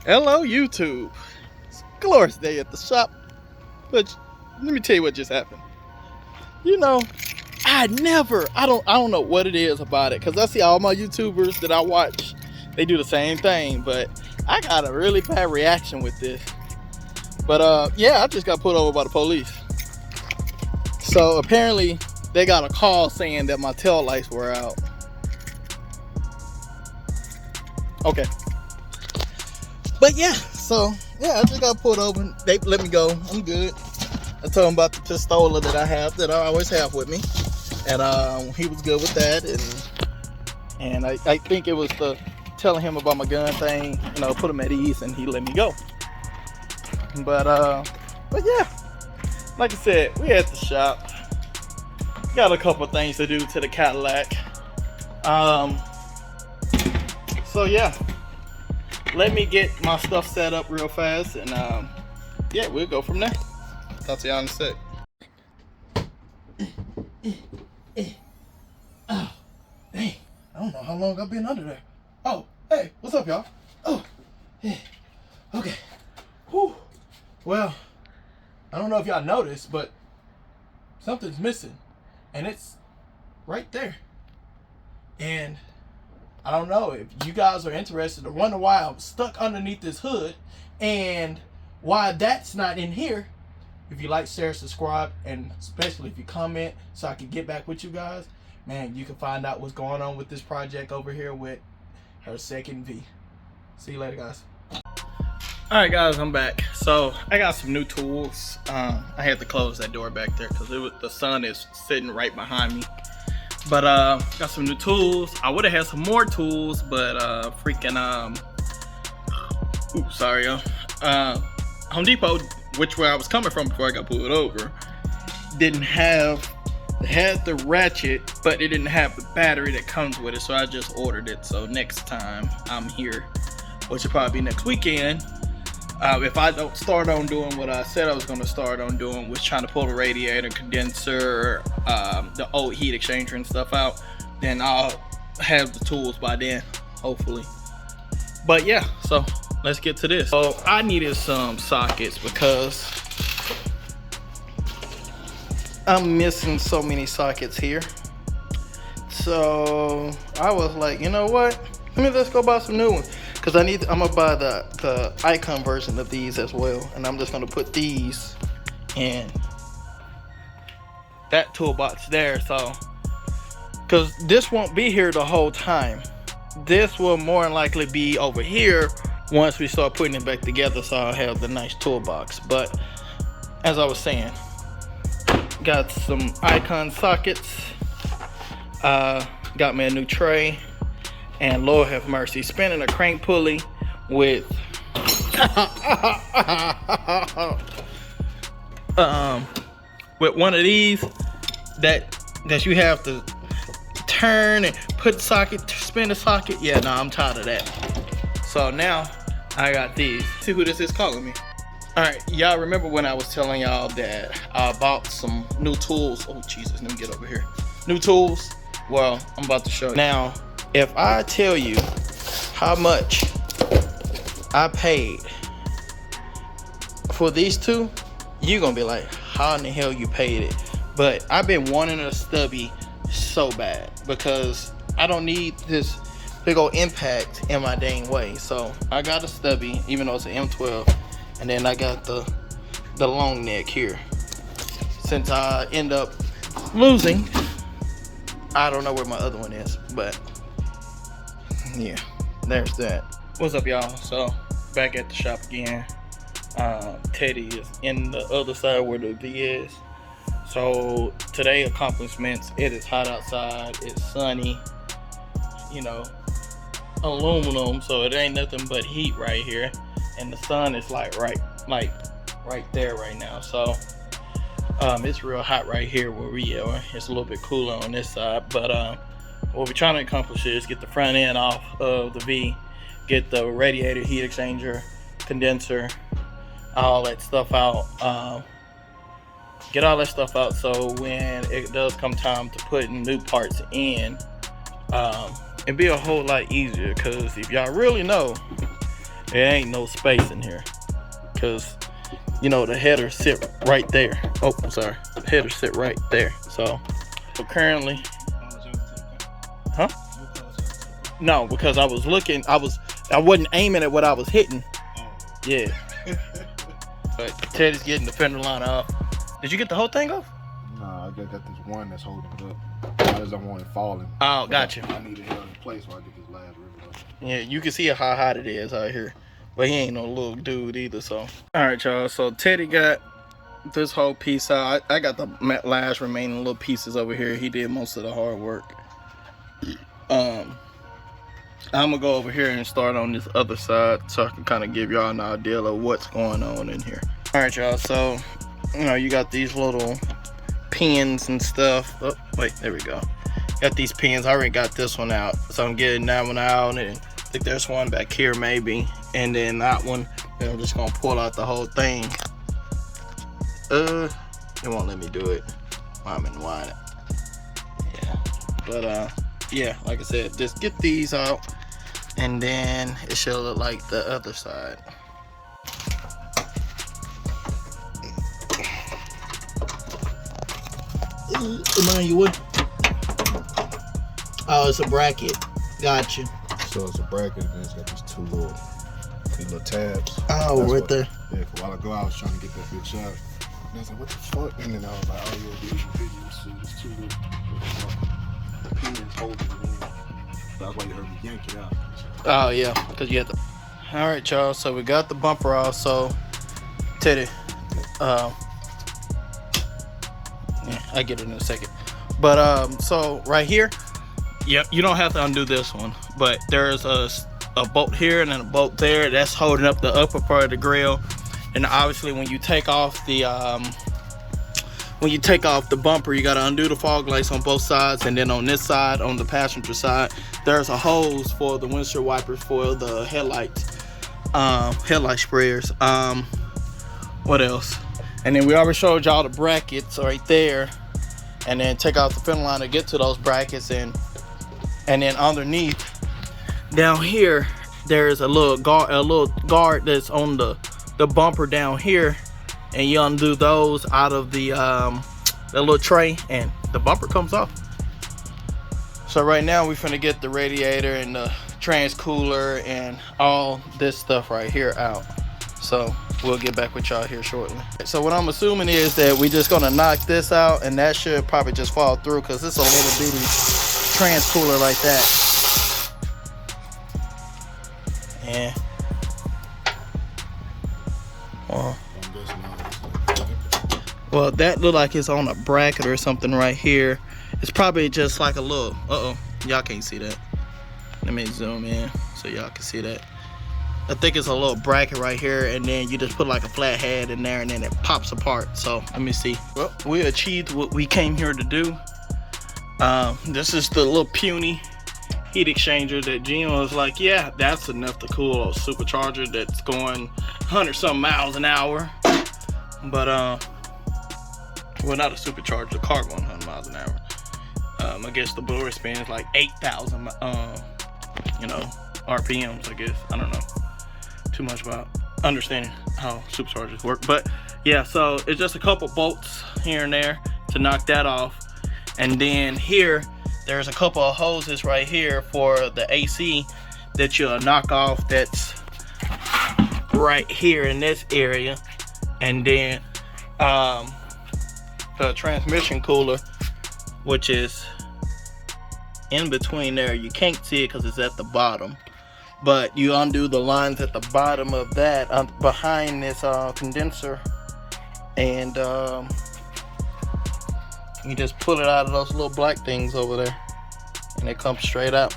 Hello YouTube. It's a glorious day at the shop. But let me tell you what just happened. You know, I don't know what it is about it, because I see all my YouTubers that I watch, they do the same thing, but I got a really bad reaction with this. But yeah, I just got pulled over by the police. So apparently they got a call saying that my tail lights were out. Okay. But yeah, so yeah, I just got pulled over. They let me go. I'm good. I told him about the pistola that I have, that I always have with me, and he was good with that. And I think it was the telling him about my gun thing, you know, put him at ease, and he let me go. But yeah, like I said, we at the shop. Got a couple things to do to the Cadillac. So yeah. Let me get my stuff set up real fast, and yeah, we'll go from there. Talk to y'all in a sec. Oh, dang. I don't know how long I've been under there. Oh, hey, what's up, y'all? Oh, yeah. Okay. Whew. Well, I don't know if y'all noticed, but something's missing, and it's right there. And I don't know if you guys are interested or wonder why I'm stuck underneath this hood and why that's not in here. If you like, share, subscribe, and especially if you comment so I can get back with you guys, man, you can find out what's going on with this project over here with her second V. See you later, guys. Alright guys, I'm back. So I got some new tools. I had to close that door back there because the sun is sitting right behind me. But got some new tools. I would have had some more tools, but oops, sorry, Home Depot, which where I was coming from before I got pulled over, didn't have, had the ratchet, but it didn't have the battery that comes with it, so I just ordered it. So next time I'm here, which will probably be next weekend, if I don't start on doing what I said I was going to start on doing, was trying to pull the radiator, condenser, the old heat exchanger and stuff out, then I'll have the tools by then, hopefully. But yeah, so let's get to this. So I needed some sockets because I'm missing so many sockets here. So I was like, you know what? Let me just go buy some new ones. Because I'm gonna buy the icon version of these as well, and I'm just gonna put these in that toolbox there. So, because this won't be here the whole time, this will more than likely be over here once we start putting it back together. So I'll have the nice toolbox. But as I was saying, got some icon sockets. Got me a new tray. And Lord have mercy, spinning a crank pulley with with one of these that you have to turn and put socket, spin the socket. Yeah, no, I'm tired of that. So now I got these. See who this is calling me. All right, y'all remember when I was telling y'all that I bought some new tools? Oh Jesus, let me get over here. New tools. Well, I'm about to show you now. If I tell you how much I paid for these two, you're gonna be like, how in the hell you paid it? But I've been wanting a stubby so bad because I don't need this big old impact in my dang way. So I got a stubby, even though it's an M12, and then I got the long neck here. Since I end up losing, I don't know where my other one is, but yeah, there's that. What's up, y'all? So back at the shop again. Teddie is in the other side where the V is. So today accomplishments: it is hot outside, it's sunny, you know, aluminum, so it ain't nothing but heat right here, and the sun is like right there right now. So it's real hot right here where we are. It's a little bit cooler on this side, but what we're trying to accomplish is get the front end off of the V, get the radiator, heat exchanger, condenser, all that stuff out. Get all that stuff out so when it does come time to putting new parts in, it'd be a whole lot easier. Because if y'all really know, There ain't no space in here, because you know the header sit right there. Oh, I'm sorry, the header sit right there. So currently, huh? No, because I was looking, I wasn't aiming at what I was hitting. Yeah. But Teddie's getting the fender line off. Did you get the whole thing off? Nah, I got this one that's holding it up. I just don't want it falling. Oh, gotcha. I need it held in place while I get this last rivet up. Yeah, you can see how hot it is out here. But he ain't no little dude either, so. Alright, y'all, so Teddie got this whole piece out. I got the last remaining little pieces over here. He did most of the hard work. I'm gonna go over here and start on this other side so I can kind of give y'all an idea of what's going on in here. Alright, y'all, so you know you got these little pins and stuff. Oh wait, there we go. Got these pins. I already got this one out, so I'm getting that one out, and I think there's one back here maybe, and then that one. And I'm just gonna pull out the whole thing. It won't let me do it. I'm in wide. Yeah, but yeah, like I said, just get these out, and then it should look like the other side. Come on, you would. Oh, it's a bracket. Gotcha. So it's a bracket, and it's got these two little tabs. Oh, right there. Yeah, while ago I was trying to get that bitch out. And I was like, what the fuck? And then I was like, oh, yeah, it's two little pins holding it in. That's why you heard me yank it out. Oh, yeah, because you had to. All right, y'all, so we got the bumper off. So, Teddie, yeah, I get it in a second. But, so right here, yep, you don't have to undo this one, but there's a bolt here and then a bolt there that's holding up the upper part of the grill. And obviously when you take off the bumper, you got to undo the fog lights on both sides, and then on this side, on the passenger side, there's a hose for the windshield wipers for the headlights, headlight sprayers. What else? And then we already showed y'all the brackets right there, and then take out the fender line to get to those brackets, and then underneath down here there's a little guard that's on the bumper down here, and you undo those out of the little tray, and the bumper comes off. So right now we're finna get the radiator and the trans cooler and all this stuff right here out. So we'll get back with y'all here shortly. So what I'm assuming is that we're just gonna knock this out, and that should probably just fall through, because it's a little bitty trans cooler like that. Yeah. Well, that look like it's on a bracket or something right here. It's probably just like a little, y'all can't see that. Let me zoom in so y'all can see that. I think it's a little bracket right here, and then you just put like a flat head in there, and then it pops apart. So let me see. Well, we achieved what we came here to do. This is the little puny heat exchanger that Gino was like, yeah, that's enough to cool a supercharger that's going 100-something miles an hour. But well, not a supercharger, the car going 100 miles an hour. I guess the blower spins like 8,000 you know, RPMs, I guess. I don't know too much about understanding how superchargers work, but yeah, so it's just a couple bolts here and there to knock that off. And then here there's a couple of hoses right here for the AC that you'll knock off. That's right here in this area. And then the transmission cooler, which is in between there. You can't see it because it's at the bottom, but you undo the lines at the bottom of that behind this condenser, and you just pull it out of those little black things over there, and it comes straight out.